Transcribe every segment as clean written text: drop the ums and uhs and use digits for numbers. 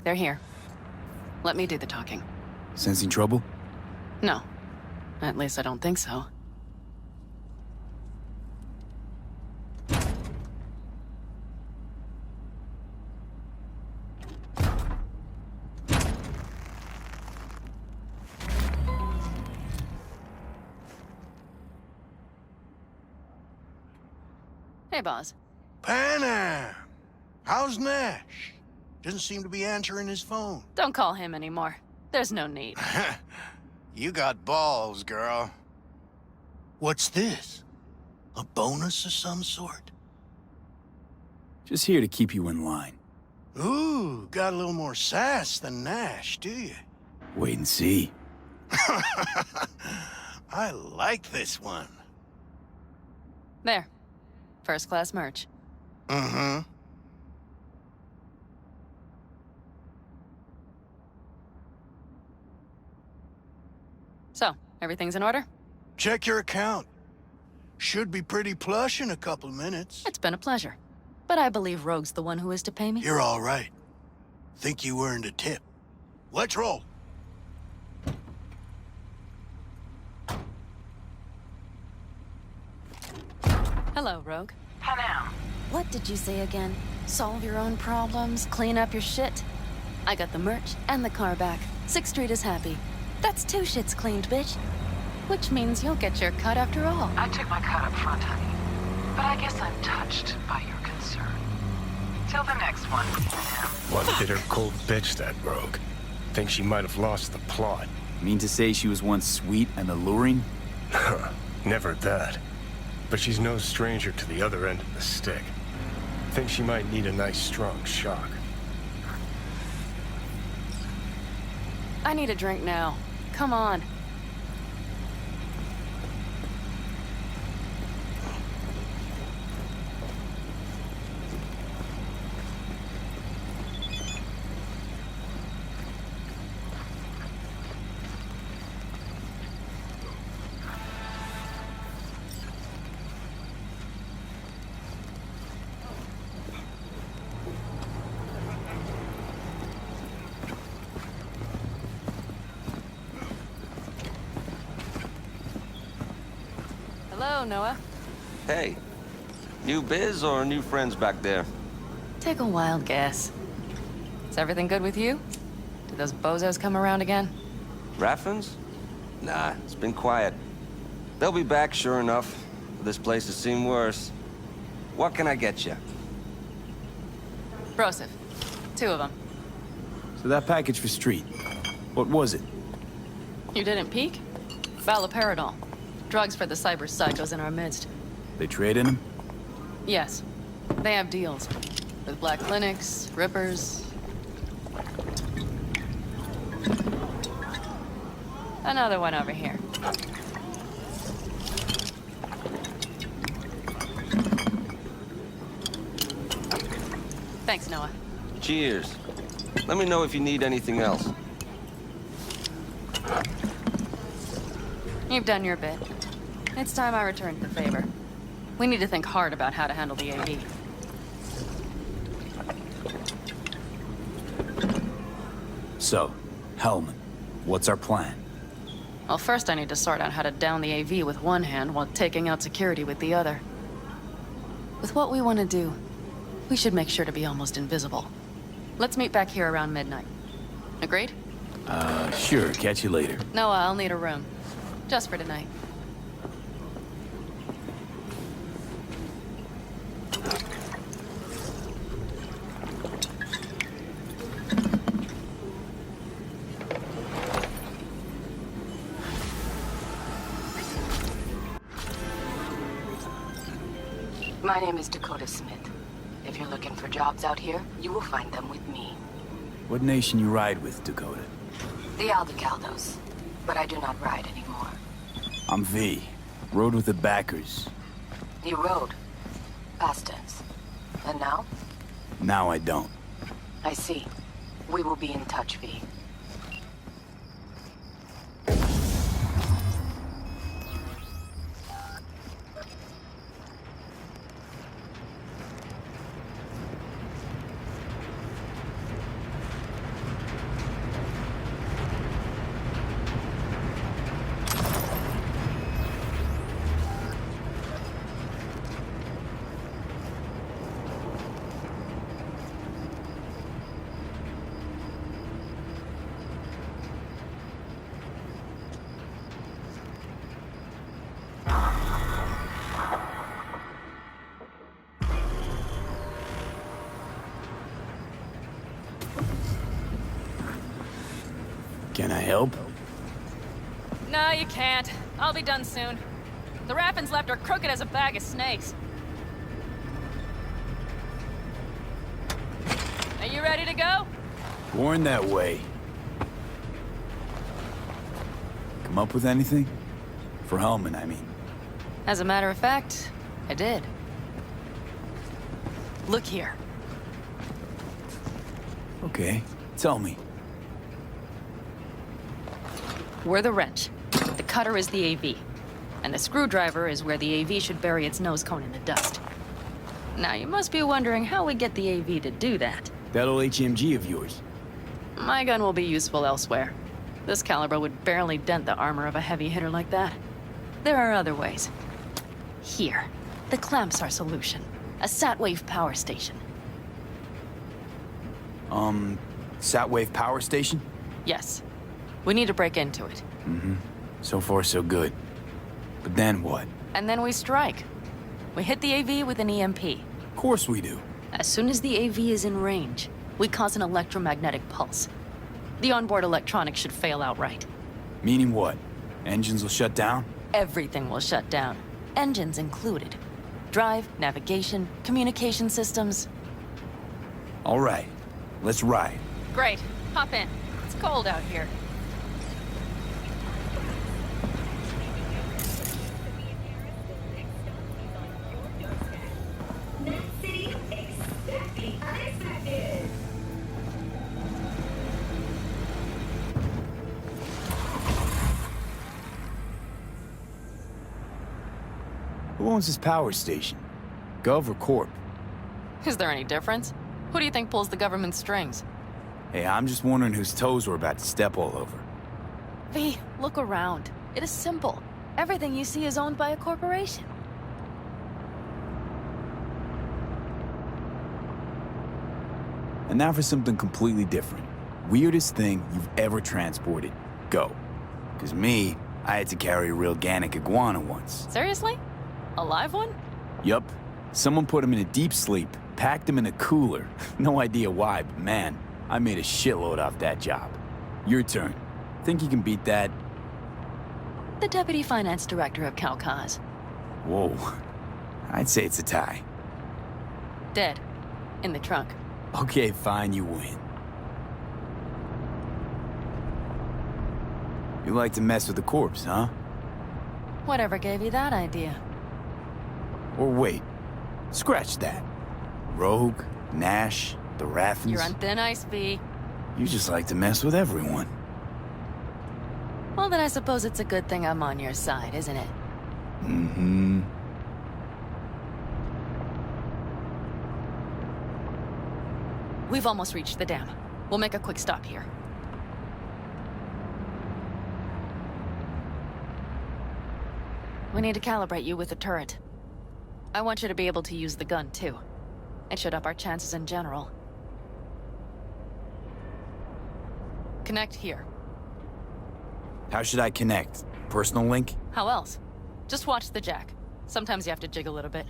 they're here. Let me do the talking. Sensing trouble? No. At least I don't think so. Hey, boss. Panam! How's Nash? Doesn't seem to be answering his phone. Don't call him anymore. There's no need. You got balls, girl. What's this? A bonus of some sort? Just here to keep you in line. Ooh, got a little more sass than Nash, do you? Wait and see. I like this one. There. First class merch. Mm-hmm. So, everything's in order? Check your account. Should be pretty plush in a couple minutes. It's been a pleasure. But I believe Rogue's the one who is to pay me. You're all right. Think you earned a tip. Let's roll. Hello, Rogue. Panam. What did you say again? Solve your own problems, clean up your shit? I got the merch and the car back. 6th Street is happy. That's 2 shits cleaned, bitch. Which means you'll get your cut after all. I took my cut up front, honey. But I guess I'm touched by your concern. Till the next one, Panam. One bitter cold bitch, that Rogue. Think she might have lost the plot. Mean to say she was once sweet and alluring? Never that. But she's no stranger to the other end of the stick. Think she might need a nice strong shock. I need a drink now. Come on. Hello, Noah. Hey, new biz or new friends back there? Take a wild guess. Is everything good with you? Did those bozos come around again? Raffins? Nah, it's been quiet. They'll be back, sure enough. This place has seen worse. What can I get you? Broseph. 2 of them. So that package for Street, what was it? You didn't peek? Valoperidol. Drugs for the cyber psychos in our midst. They trade in them? Yes. They have deals. With black clinics, rippers. Another one over here. Thanks, Noah. Cheers. Let me know if you need anything else. You've done your bit. It's time I returned the favor. We need to think hard about how to handle the AV. So, Hellman, what's our plan? Well, first I need to sort out how to down the AV with one hand while taking out security with the other. With what we want to do, we should make sure to be almost invisible. Let's meet back here around midnight. Agreed? Sure, catch you later. Noah, I'll need a room. Just for tonight. My name is Dakota Smith. If you're looking for jobs out here, you will find them with me. What nation you ride with, Dakota? The Aldecaldos. But I do not ride anymore. I'm V. Rode with the backers. You rode. Past tense. And now? Now I don't. I see. We will be in touch, V. Can I help? No, you can't. I'll be done soon. The Raffins left are crooked as a bag of snakes. Are you ready to go? Born that way. Come up with anything? For Hellman, I mean. As a matter of fact, I did. Look here. Okay, tell me. We're the wrench. The cutter is the AV. And the screwdriver is where the AV should bury its nose cone in the dust. Now, you must be wondering how we get the AV to do that. That old HMG of yours. My gun will be useful elsewhere. This caliber would barely dent the armor of a heavy hitter like that. There are other ways. Here, the clamps are solution. A Satwave power station. Satwave power station? Yes. We need to break into it. So far, so good. But then what? And then we strike. We hit the AV with an EMP. Of course we do. As soon as the AV is in range, we cause an electromagnetic pulse. The onboard electronics should fail outright. Meaning what? Engines will shut down? Everything will shut down. Engines included. Drive, navigation, communication systems. All right, let's ride. Great. Hop in. It's cold out here. Who owns this power station? Gov or Corp? Is there any difference? Who do you think pulls the government strings? Hey, I'm just wondering whose toes we're about to step all over. V, look around. It is simple. Everything you see is owned by a corporation. And now for something completely different. Weirdest thing you've ever transported. Go. 'Cause me, I had to carry a real Gannic iguana once. Seriously? A live one? Yup. Someone put him in a deep sleep, packed him in a cooler. No idea why, but man, I made a shitload off that job. Your turn. Think you can beat that? The deputy finance director of Calcaz. Whoa. I'd say it's a tie. Dead. In the trunk. Okay, fine, you win. You like to mess with the corpse, huh? Whatever gave you that idea? Or wait, scratch that. Rogue, Nash, the Raffins. You're on thin ice, V. You just like to mess with everyone. Well, then I suppose it's a good thing I'm on your side, isn't it? Mm-hmm. We've almost reached the dam. We'll make a quick stop here. We need to calibrate you with the turret. I want you to be able to use the gun, too. It should up our chances in general. Connect here. How should I connect? Personal link? How else? Just watch the jack. Sometimes you have to jig a little bit.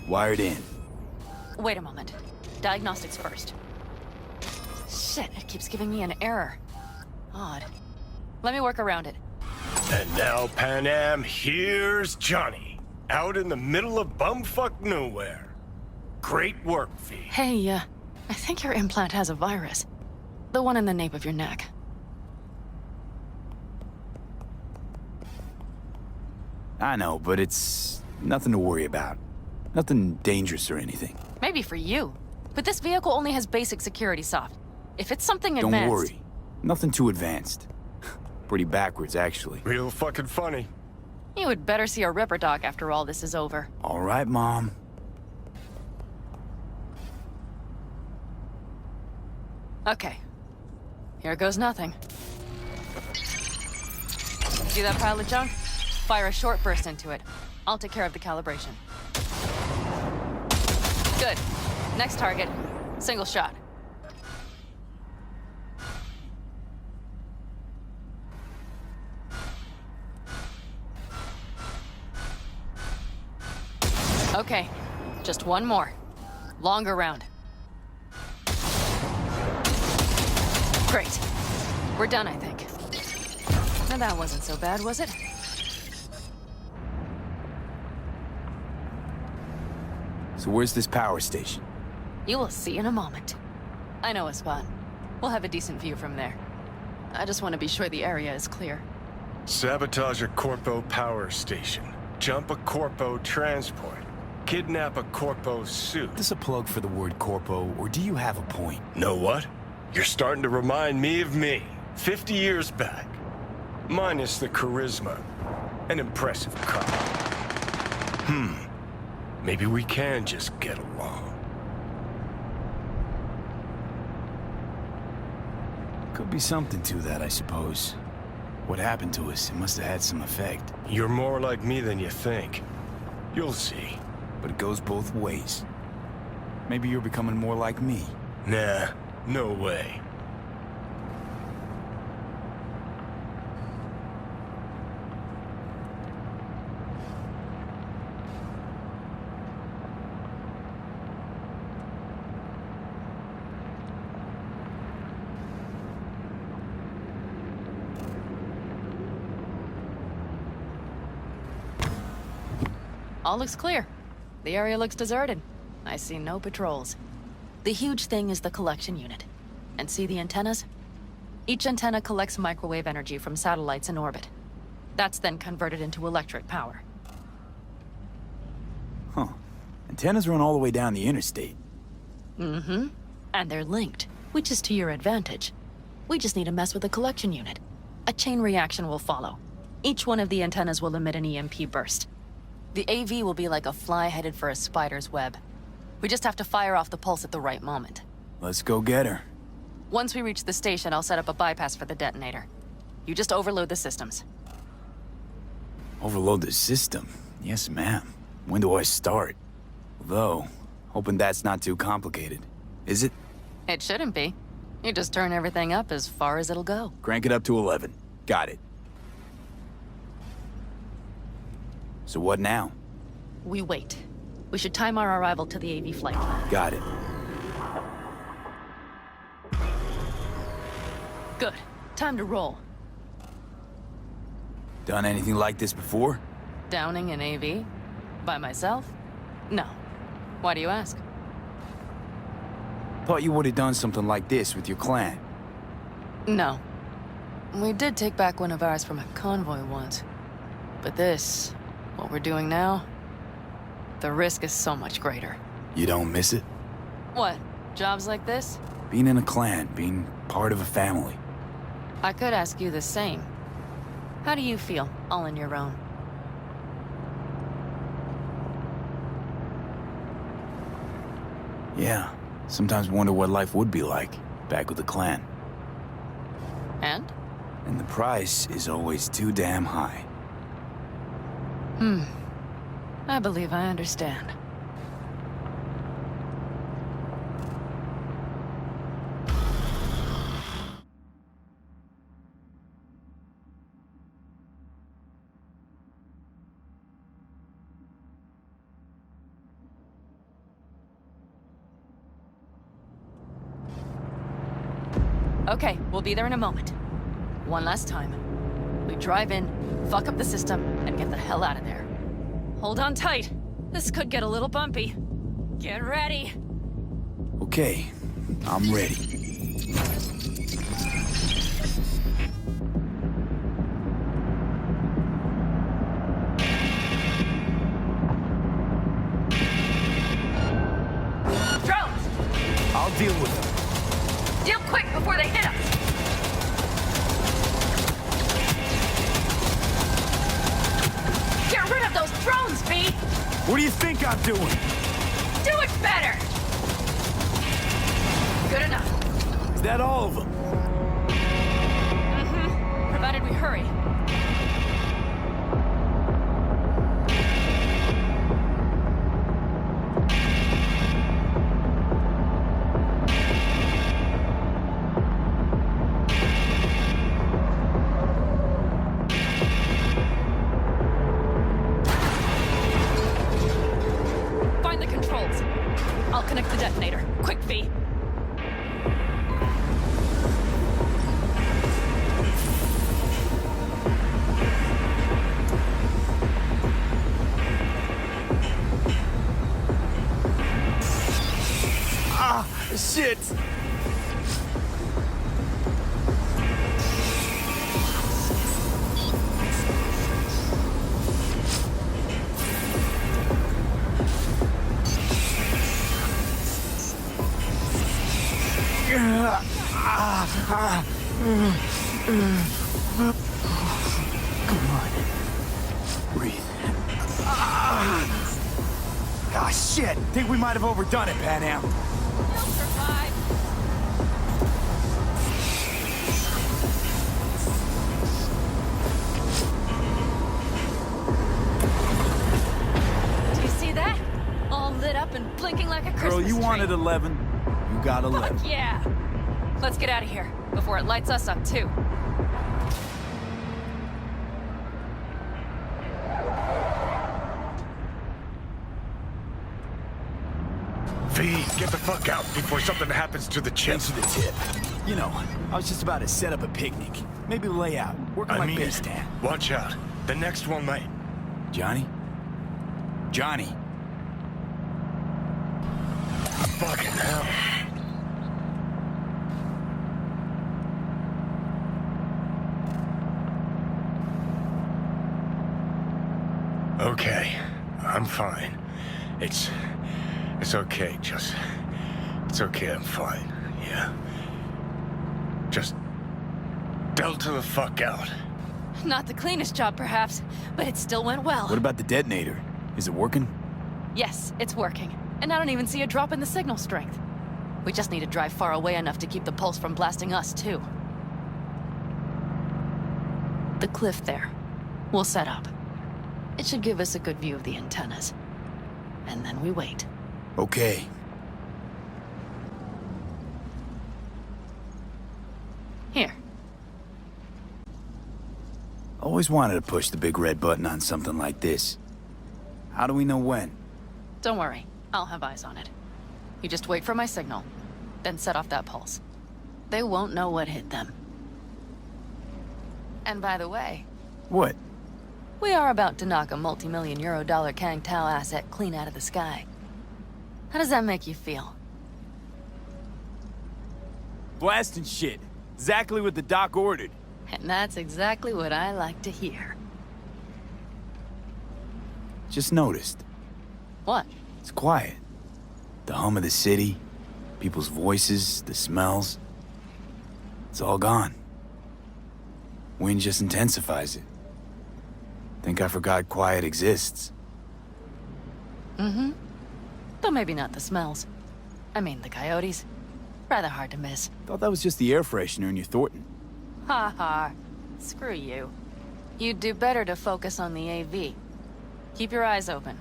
Wired in. Wait a moment. Diagnostics first. Shit, it keeps giving me an error. Odd. Let me work around it. And now, Pan Am, here's Johnny. Out in the middle of bumfuck nowhere. Great work, V. Hey, I think your implant has a virus. The one in the nape of your neck. I know, but it's nothing to worry about. Nothing dangerous or anything. Maybe for you. But this vehicle only has basic security soft. If it's something Don't advanced... worry. Nothing too advanced. Pretty backwards, actually. Real fucking funny. You would better see a Ripper Doc after all this is over. All right, Mom. Okay. Here goes nothing. See that pile of junk? Fire a short burst into it. I'll take care of the calibration. Good. Next target. Single shot. Okay. Just one more. Longer round. Great. We're done, I think. Now that wasn't so bad, was it? So where's this power station? You will see in a moment. I know a spot. We'll have a decent view from there. I just want to be sure the area is clear. Sabotage a Corpo power station. Jump a Corpo transport. Kidnap a Corpo suit. Is this a plug for the word corpo, or do you have a point? Know what? You're starting to remind me of me, 50 years back. Minus the charisma. An impressive cop. Maybe we can just get along. Could be something to that, I suppose. What happened to us? It must have had some effect. You're more like me than you think. You'll see. But it goes both ways. Maybe you're becoming more like me. Nah, no way. All looks clear. The area looks deserted. I see no patrols. The huge thing is the collection unit. And see the antennas? Each antenna collects microwave energy from satellites in orbit. That's then converted into electric power. Huh. Antennas run all the way down the interstate. Mm-hmm. And they're linked, which is to your advantage. We just need to mess with the collection unit. A chain reaction will follow. Each one of the antennas will emit an EMP burst. The AV will be like a fly headed for a spider's web. We just have to fire off the pulse at the right moment. Let's go get her. Once we reach the station, I'll set up a bypass for the detonator. You just overload the systems. Overload the system? Yes, ma'am. When do I start? Though, hoping that's not too complicated. Is it? It shouldn't be. You just turn everything up as far as it'll go. Crank it up to 11. Got it. So what now? We wait. We should time our arrival to the AV flight plan. Got it. Good. Time to roll. Done anything like this before? Downing an AV? By myself? No. Why do you ask? Thought you would have done something like this with your clan. No. We did take back one of ours from a convoy once. But this, what we're doing now, the risk is so much greater. You don't miss it? What? Jobs like this? Being in a clan, being part of a family. I could ask you the same. How do you feel, all on your own? Yeah, sometimes wonder what life would be like, back with the clan. And? And the price is always too damn high. I believe I understand. Okay, we'll be there in a moment. One last time. We drive in, fuck up the system, and get the hell out of there. Hold on tight. This could get a little bumpy. Get ready. Okay, I'm ready. Drones! I'll deal with them. Deal quick before they hit us! Get rid of those drones, V! What do you think I'm doing? Do it better! Good enough. Is that all of them? Provided we hurry. Find the controls. I'll connect the detonator. Quick, V. Shit! Come on. Breathe. Ah, shit! Think we might have overdone it, Pan Am. Do you see that? All lit up and blinking like a Christmas Girl, you tree. wanted 11. You got 11. Fuck yeah! Let's get out of here before it lights us up too. V, get the fuck out before something happens to the chip. Thanks for the tip. You know, I was just about to set up a picnic. Maybe lay out. Work on my base stand. Watch out. The next one might. Johnny? Johnny! Fucking hell. Okay, I'm fine. It's okay, just... It's okay, I'm fine, yeah. Just... Delta the fuck out. Not the cleanest job, perhaps, but it still went well. What about the detonator? Is it working? Yes, it's working. And I don't even see a drop in the signal strength. We just need to drive far away enough to keep the pulse from blasting us, too. The cliff there. We'll set up. It should give us a good view of the antennas. And then we wait. Okay. Here. Always wanted to push the big red button on something like this. How do we know when? Don't worry. I'll have eyes on it. You just wait for my signal, then set off that pulse. They won't know what hit them. And by the way, What? we are about to knock a multi-million euro Kang Tao asset clean out of the sky. How does that make you feel? Blasting shit. Exactly what the doc ordered. And that's exactly what I like to hear. Just noticed. What? It's quiet. The hum of the city, people's voices, the smells. It's all gone. Wind just intensifies it. Think I forgot quiet exists. Mm-hmm. Though maybe not the smells. I mean, the coyotes. Rather hard to miss. Thought that was just the air freshener in your Thornton. Ha ha. Screw you. You'd do better to focus on the AV. Keep your eyes open.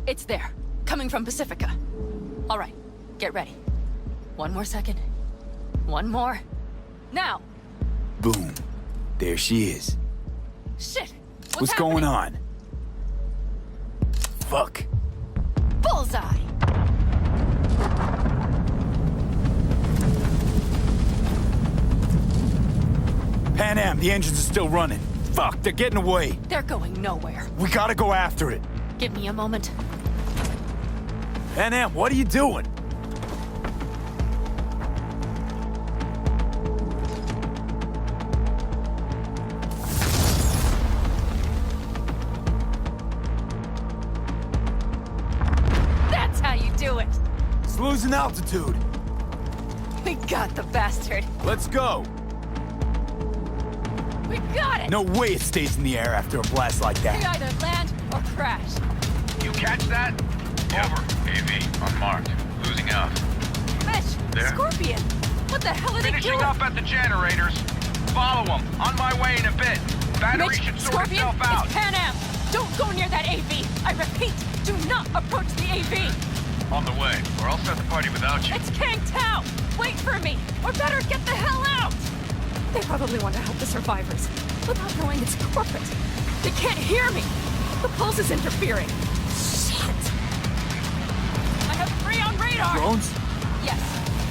It's there. Coming from Pacifica. All right. Get ready. One more second. One more. Now! Boom. There she is. Shit! What's going on? Fuck. Bullseye! Pan Am, the engines are still running. Fuck, they're getting away. They're going nowhere. We gotta go after it. Give me a moment. Pan Am, what are you doing? That's how you do it! It's losing altitude. We got the bastard! Let's go. We got it! No way it stays in the air after a blast like We that. either land or crash. You catch that? Over. AV, unmarked. Losing out. Fish! There. Scorpion! What the hell are they Finishing doing? up at the generators. Follow them. On my way in a bit. Battery Mitch, should sort Scorpion, itself out. it's Pan Am! Don't go near that AV! I repeat, do not approach the AV! On the way, or I'll start the party without you. It's Kang Tao! Wait for me! Or better, get the hell out! They probably want to help the survivors, without knowing it's corporate. They can't hear me! The pulse is interfering. Shit! I have 3 on radar! Drones? Yes,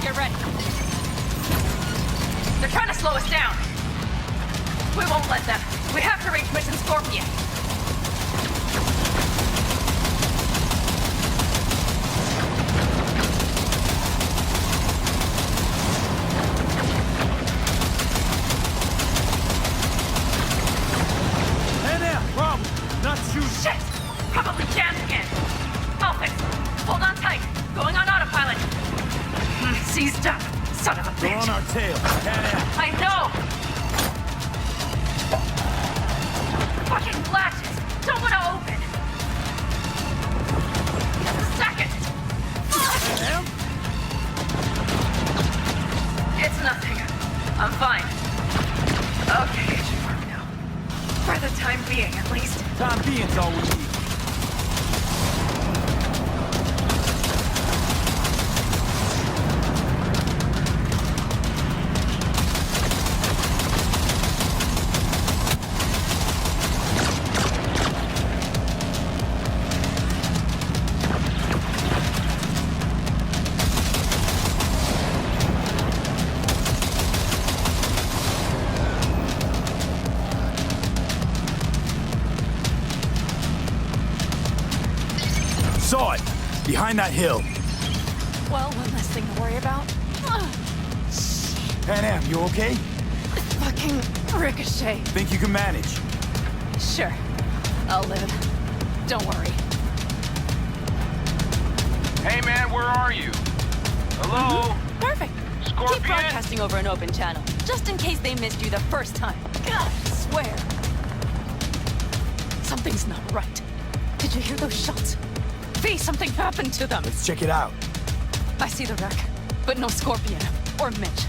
get ready. They're trying to slow us down. We won't let them. We have to reach Mission Scorpion. Hey there, problem. Not shooting. Shit! Probably jammed again. I'll fix it. Hold on tight. Going on autopilot. Seized up. Son of a They're bitch. on our tail. I know! Fucking latches! Don't want to open! Second! It's nothing. I'm fine. Okay, it should work now. For the time being, at least. Time being's all we need. Saw it! Behind that hill. Well, one less thing to worry about. Pan Am, you okay? Fucking ricochet. Think you can manage? Sure. I'll live. Don't worry. Hey man, where are you? Hello? Perfect. Scorpion? Keep broadcasting over an open channel, just in case they missed you the first time. God, I swear. Something's not right. Did you hear those shots? V, something happened to them. Let's check it out. I see the wreck, but no Scorpion or Mitch.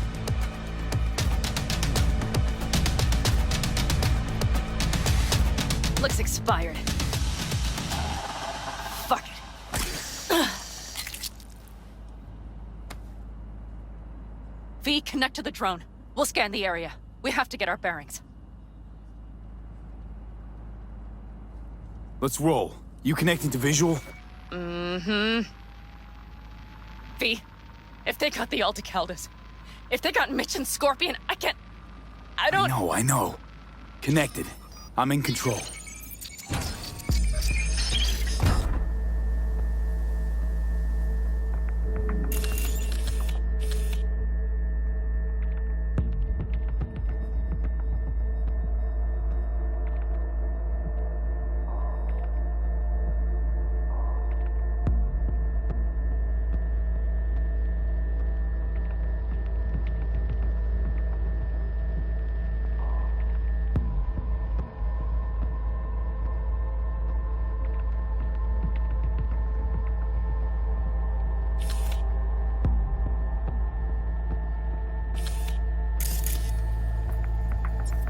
Looks expired. Fuck it. V, connect to the drone. We'll scan the area. We have to get our bearings. Let's roll. You connecting to visual? V, if they got the Aldecaldos, if they got Mitch and Scorpion, I don't... I know. Connected. I'm in control.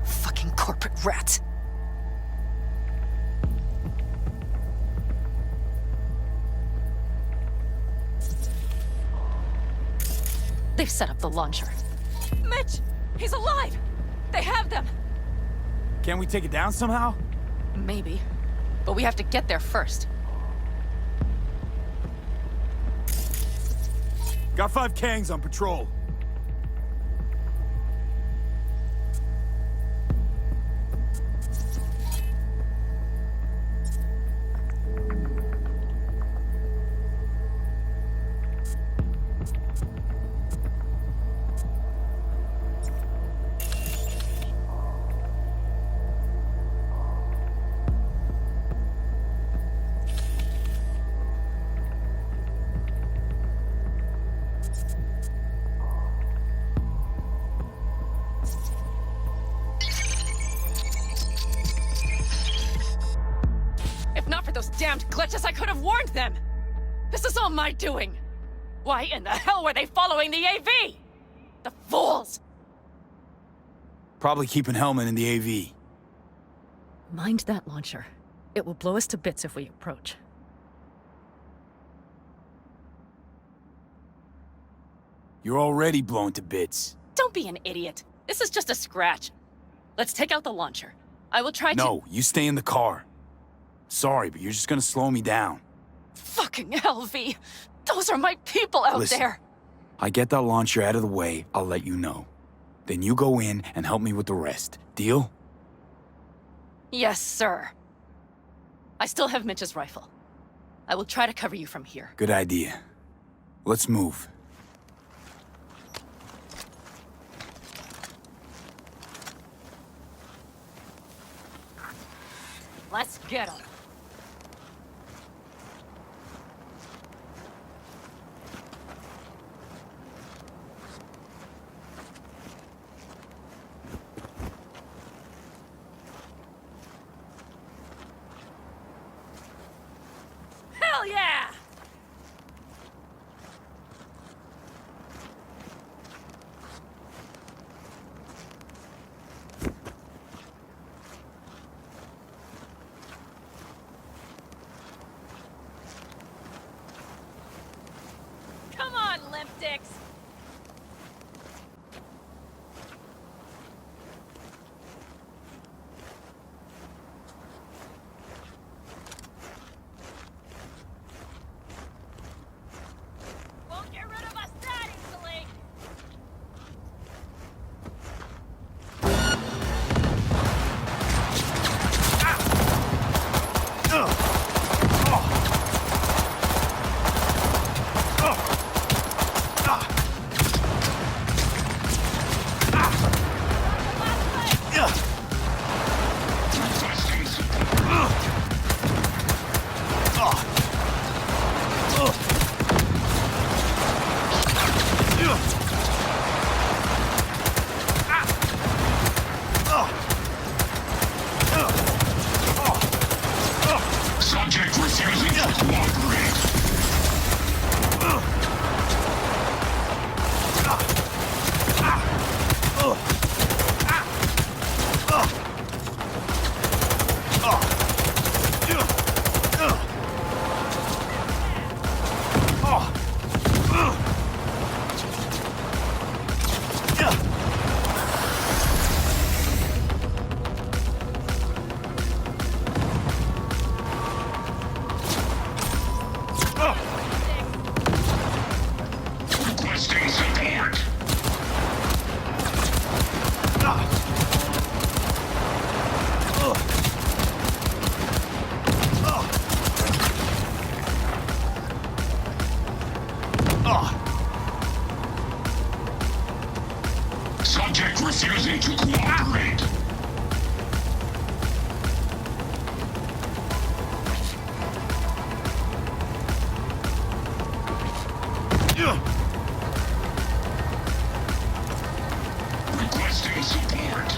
Fucking corporate rats. They've set up the launcher. Mitch! He's alive! They have them! Can we take it down somehow? Maybe. But we have to get there first. Got 5 Kangs on patrol. Those damned glitches, I could have warned them! This is all my doing! Why in the hell were they following the AV? The fools! Probably keeping Hellman in the AV. Mind that launcher. It will blow us to bits if we approach. You're already blown to bits. Don't be an idiot. This is just a scratch. Let's take out the launcher. I will try to- No, you stay in the car. Sorry, but you're just gonna slow me down. Fucking hell, V. Those are my people out Listen, there. I get that launcher out of the way, I'll let you know. Then you go in and help me with the rest. Deal? Yes, sir. I still have Mitch's rifle. I will try to cover you from here. Good idea. Let's move. Let's get him. Hell yeah! Come on, limp dicks! Won't get rid of us that easily! Subject refusing to cooperate. Requesting support. Subject refusing to cooperate. Requesting support.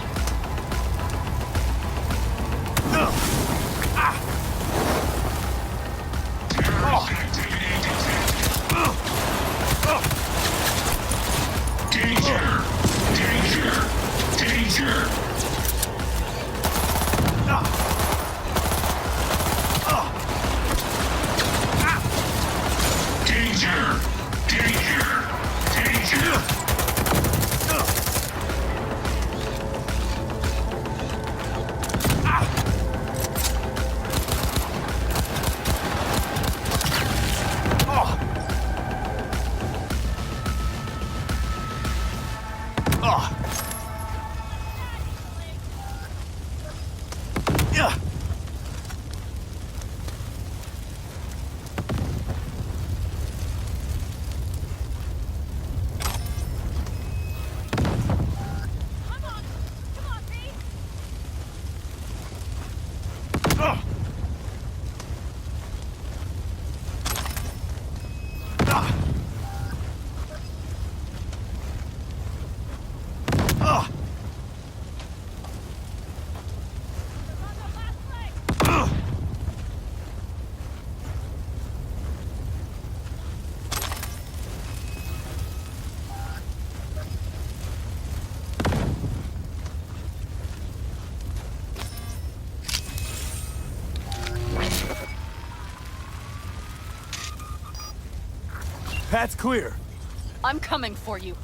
Terrorist activity detected. Danger! Danger! Danger! Danger! Danger! Danger! Path's clear. I'm coming for you.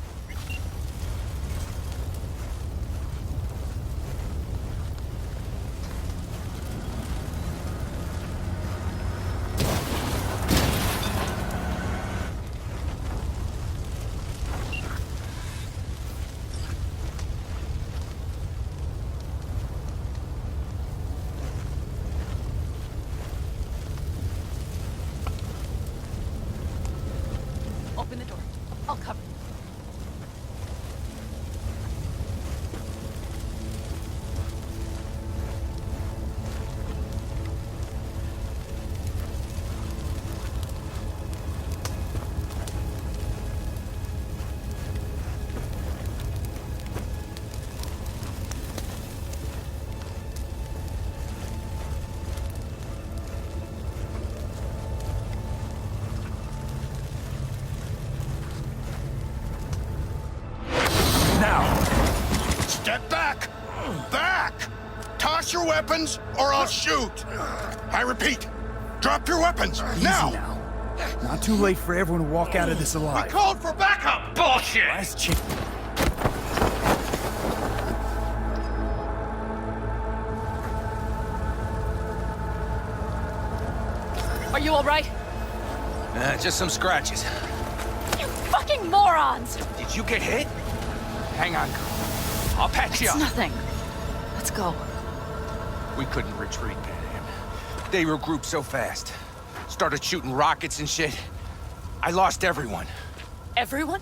Open the door. I'll cover you. Step back! Back! Toss your weapons, or I'll shoot! I repeat, drop your weapons, now! Easy now. Not too late for everyone to walk out of this We alive. called for backup! Bullshit! Last chance. Are you all right? Just some scratches. You fucking morons! Did you get hit? Hang on, girl. I'll patch you It's up. nothing. Let's go. We couldn't retreat, Pan Am. They regrouped so fast. Started shooting rockets and shit. I lost everyone. Everyone?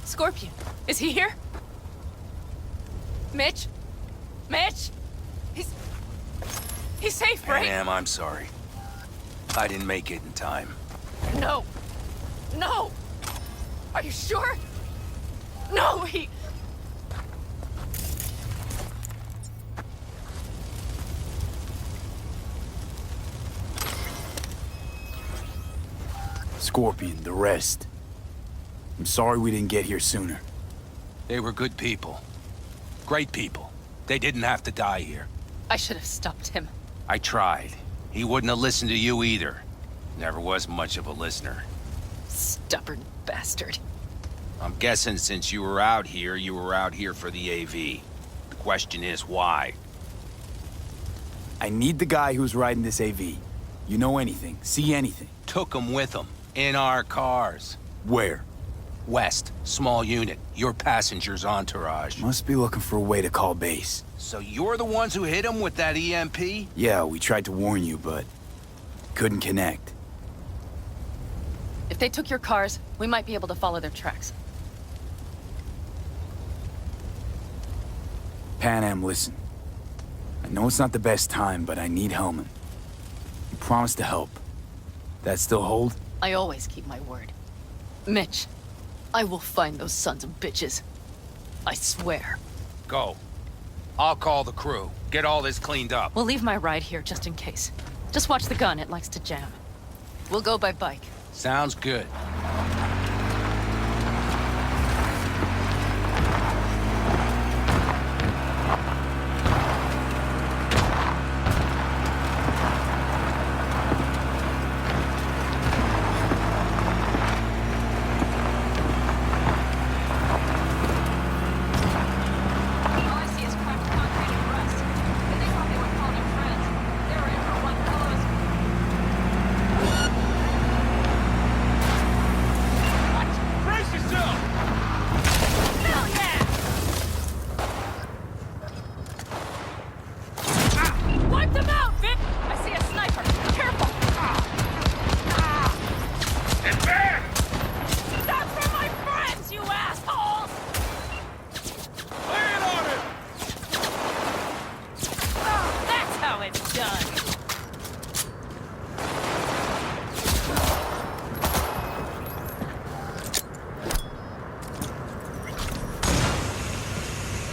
Scorpion, is he here? Mitch? Mitch? He's safe, Pan right? Am, I'm sorry. I didn't make it in time. No. No! Are you sure? No, he... Scorpion, the rest. I'm sorry we didn't get here sooner. They were good people. Great people. They didn't have to die here. I should have stopped him. I tried. He wouldn't have listened to you either. Never was much of a listener. Stubborn bastard. I'm guessing since you were out here for the AV. The question is, why? I need the guy who's riding this AV. You know anything, see anything. Took him with him. In our cars. Where? West, small unit. Your passenger's entourage. Must be looking for a way to call base. So you're the ones who hit him with that EMP? Yeah, we tried to warn you, but couldn't connect. If they took your cars, we might be able to follow their tracks. Pan Am, listen. I know it's not the best time, but I need Hellman. You promised to help. That still hold? I always keep my word. Mitch, I will find those sons of bitches. I swear. Go. I'll call the crew. Get all this cleaned up. We'll leave my ride here just in case. Just watch the gun, it likes to jam. We'll go by bike. Sounds good.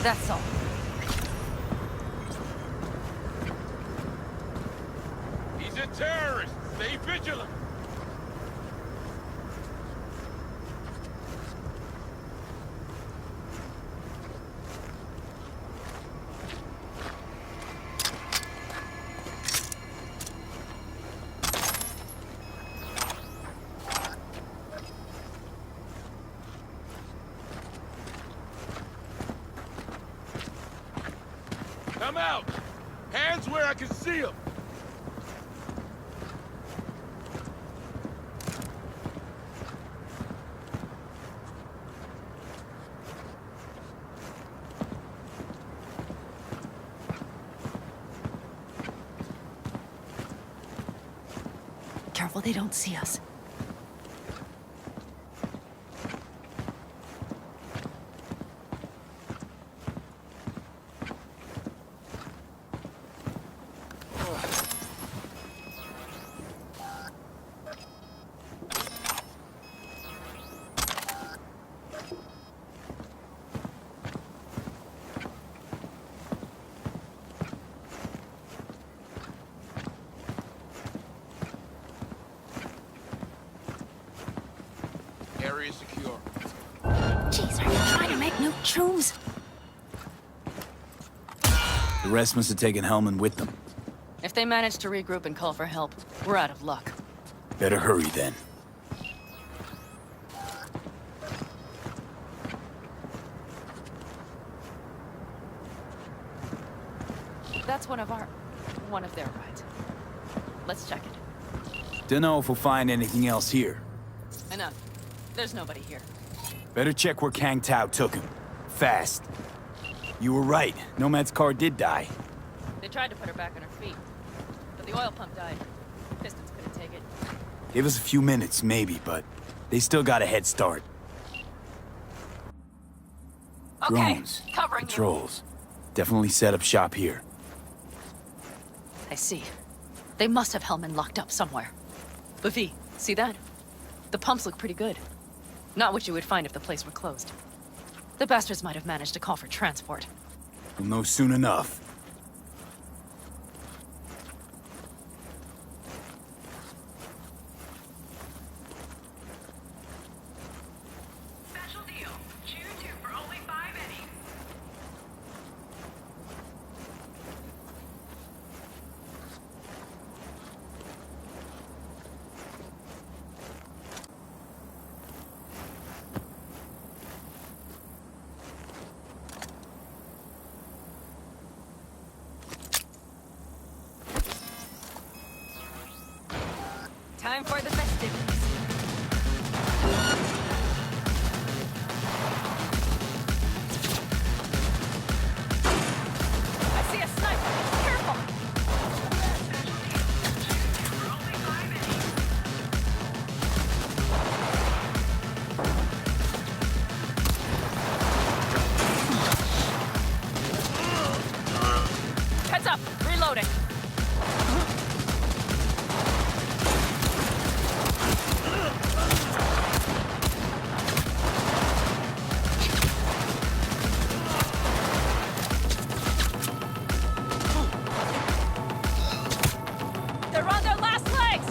That's all. He's a terrorist. Stay vigilant. Come out! Hands where I can see them! Careful they don't see us. Area secure. Jeez, are you trying to make new shrooms? The rest must have taken Hellman with them. If they manage to regroup and call for help, we're out of luck. Better hurry then. That's one of their rides. Let's check it. Dunno if we'll find anything else here. Enough. There's nobody here. Better check where Kang Tao took him. Fast. You were right. Nomad's car did die. They tried to put her back on her feet, but the oil pump died. Pistons couldn't take it. Give us a few minutes, maybe, but they still got a head start. Okay, Drones, covering you. patrols. Definitely set up shop here. I see. They must have Hellman locked up somewhere. But V, see that? The pumps look pretty good. Not what you would find if the place were closed. The bastards might have managed to call for transport. We'll know soon enough. Special deal. Chew 2 for only 5 eddies. Time for the festivities. I see a sniper. Careful! Heads up! Reloading! They're on their last legs!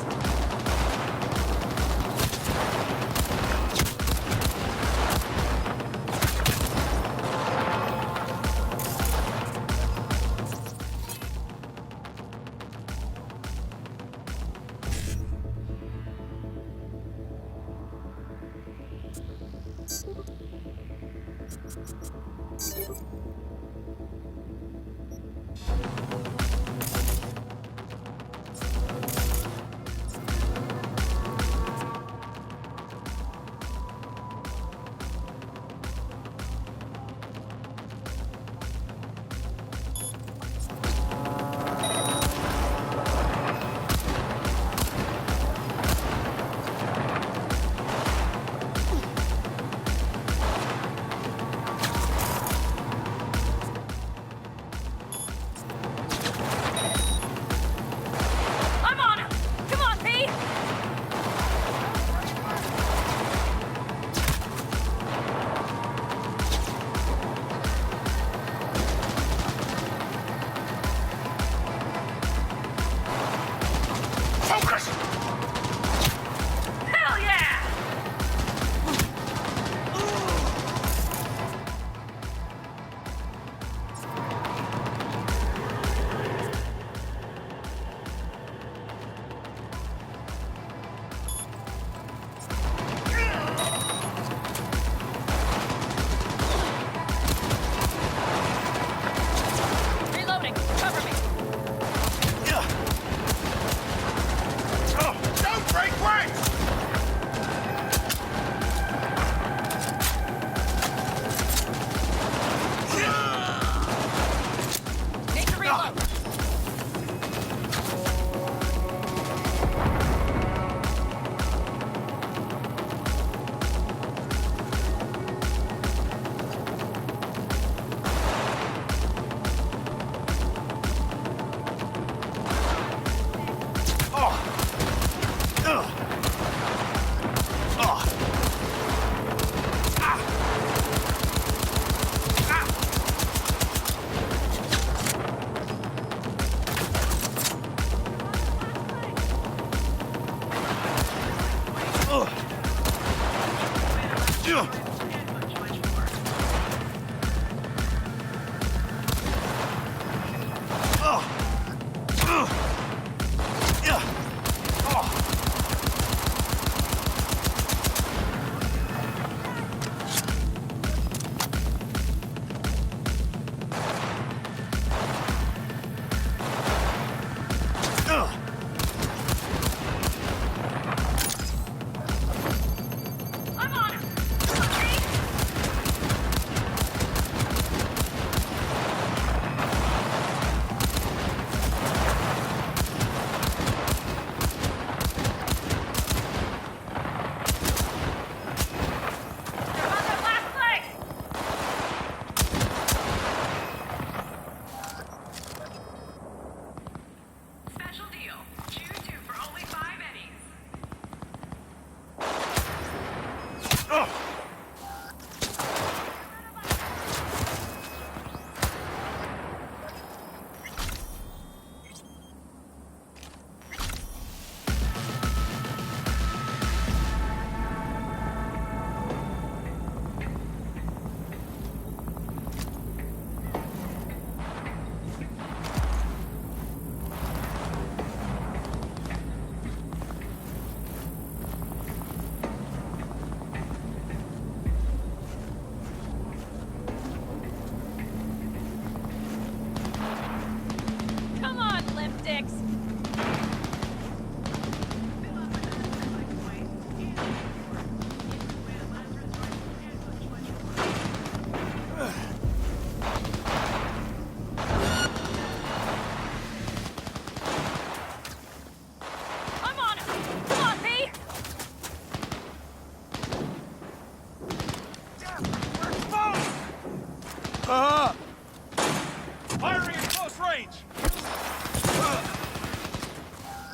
Firing at close range!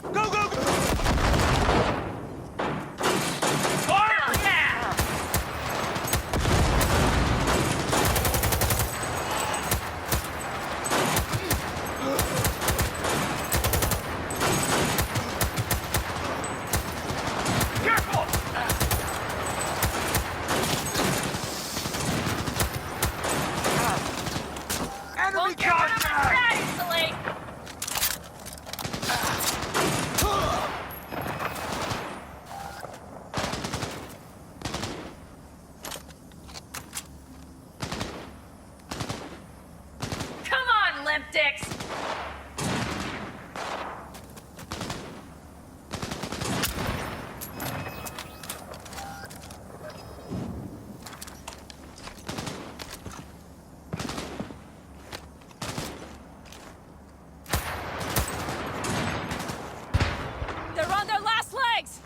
Go, go, go! Fire! Yeah! Careful! Enemy contact! Come on, limp dicks! They're on their last legs!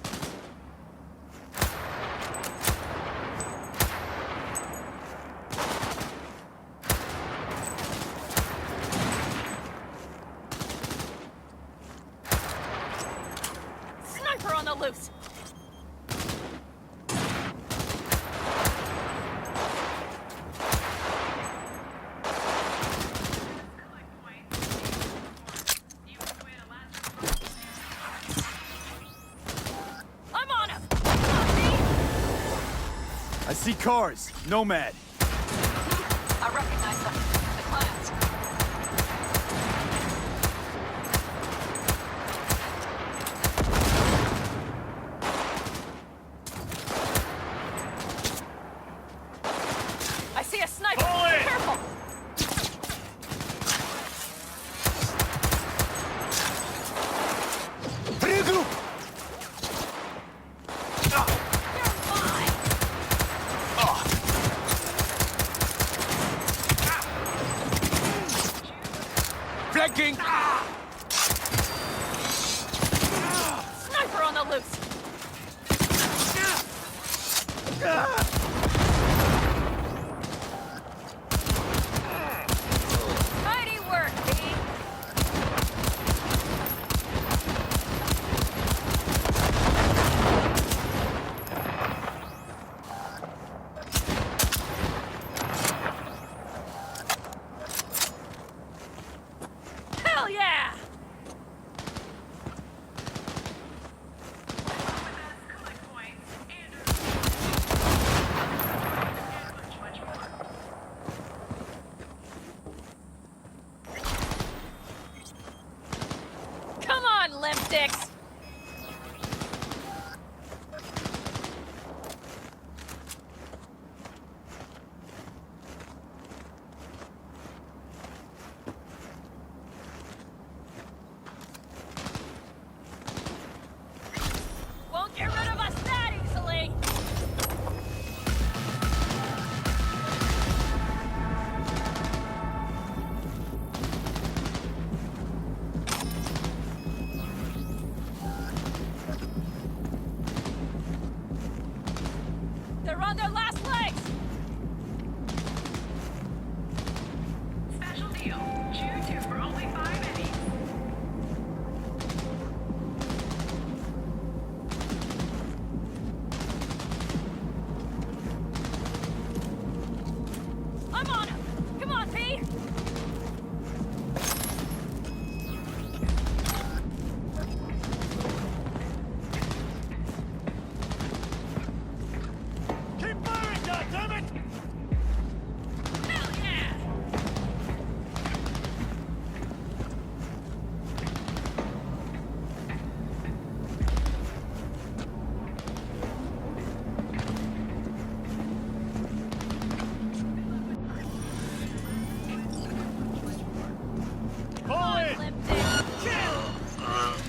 Sniper on the loose! I'm on him! I see cars. Nomad. I recognize them. The clans. I see a sniper! Pull it! Careful! Regroup! You're mine! Flanking! Sniper on the loose! Mighty work, B! Hell yeah! They're on their last legs! Special deal. Chew 2 for only 5 eddies. I'm on him! Come on, P! Keep firing, goddammit! Hell yeah! Pull it! Limp dick.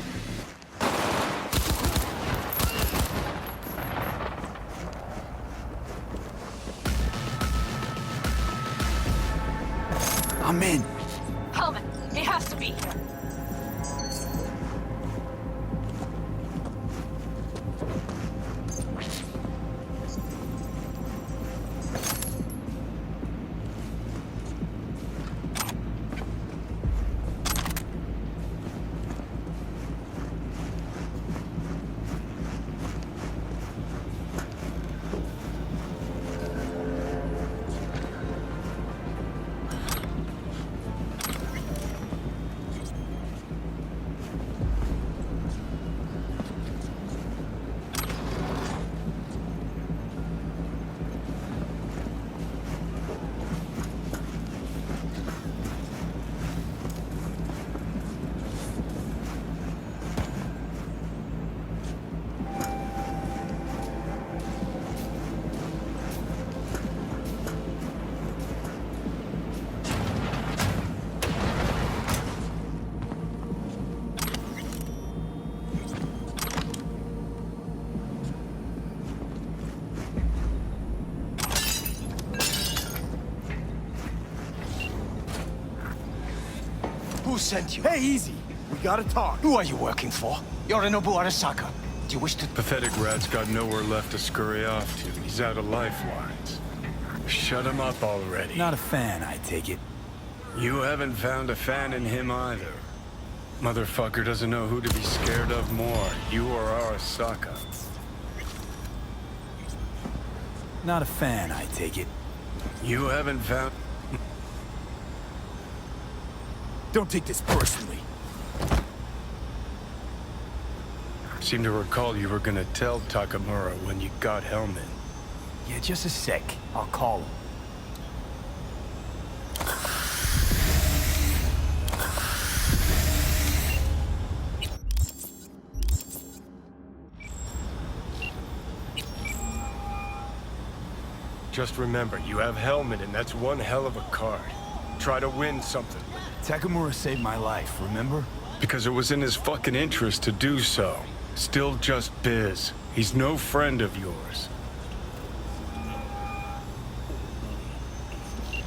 I'm in. Helmet, he has to be here. Who sent you? Hey, easy. We gotta talk. Who are you working for? Yorinobu Arasaka. Do you wish to... Pathetic rat's got nowhere left to scurry off to. He's out of lifelines. Shut him up already. Not a fan, I take it. You haven't found a fan in him either. Motherfucker doesn't know who to be scared of more, you or Arasaka. Not a fan, I take it. You haven't found... Don't take this personally. Seem to recall you were gonna tell Takamura when you got Helmet. Yeah, just a sec. I'll call him. Just remember, you have Helmet and that's one hell of a card. Try to win something. Takamura saved my life, remember? Because it was in his fucking interest to do so. Still just biz. He's no friend of yours.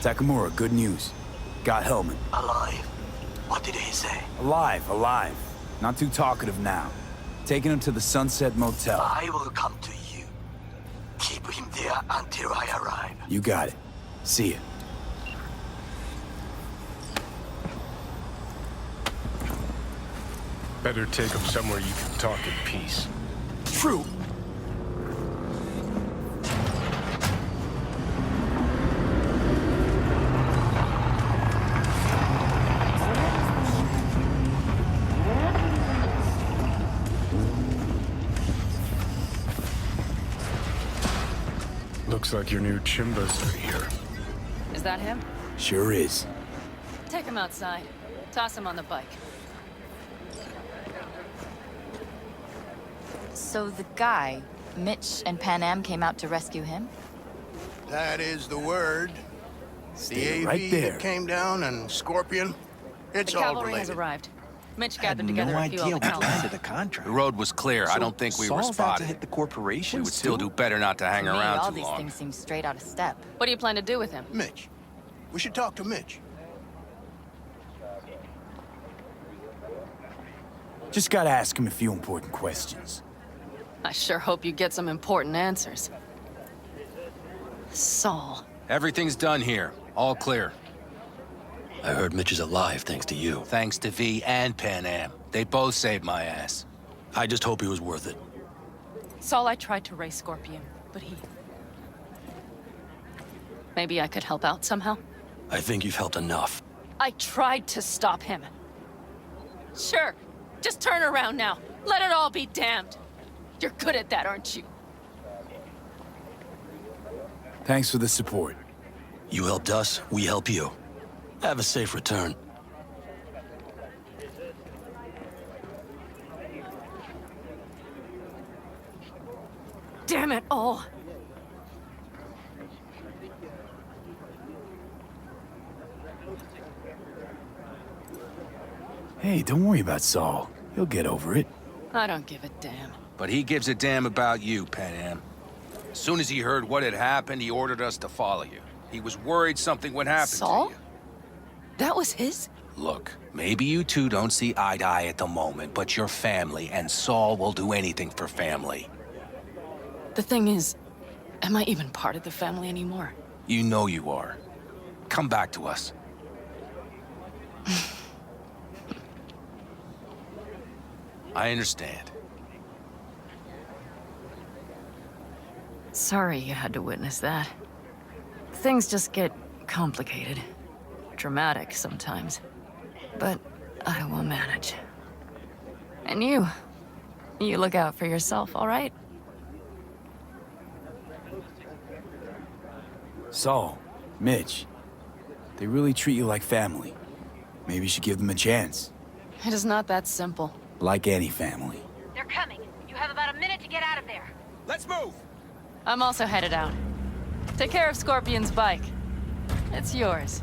Takamura, good news. Got Helmet. Alive. What did he say? Alive, alive. Not too talkative now. Taking him to the Sunset Motel. I will come to you. Keep him there until I arrive. You got it. See ya. Better take him somewhere you can talk in peace. True. Looks like your new Chimbas are here. Is that him? Sure is. Take him outside. Toss him on the bike. So the guy, Mitch and Pan Am came out to rescue him? That is the word. Stay The right AV there. that came down and Scorpion. It's The all cavalry has related. arrived. Mitch gathered together a few of the council. The contract. The road was clear. I don't think we were spotted. hit the corporation. We would still do better not to hang To me, around all too these long. things seem straight out of step. What do you plan to do with him? Mitch. We should talk to Mitch. Just gotta ask him a few important questions. I sure hope you get some important answers. Saul. Everything's done here. All clear. I heard Mitch is alive thanks to you. Thanks to V and Pan Am. They both saved my ass. I just hope he was worth it. Saul, I tried to raise Scorpion, but he... Maybe I could help out somehow? I think you've helped enough. I tried to stop him. Sure. Just turn around now. Let it all be damned. You're good at that, aren't you? Thanks for the support. You helped us, we help you. Have a safe return. Damn it all. Hey, don't worry about Saul. He'll get over it. I don't give a damn. But he gives a damn about you, Pan Am. As soon as he heard what had happened, he ordered us to follow you. He was worried something would happen Saul? to you. That was his? Look, maybe you two don't see eye to eye at the moment, but you're family, and Saul will do anything for family. The thing is, am I even part of the family anymore? You know you are. Come back to us. I understand. Sorry you had to witness that. Things just get complicated. Dramatic sometimes. But I will manage. And you look out for yourself, all right? Saul, Mitch, they really treat you like family. Maybe you should give them a chance. It is not that simple. Like any family. They're coming. You have about a minute to get out of there. Let's move! I'm also headed out. Take care of Scorpion's bike. It's yours.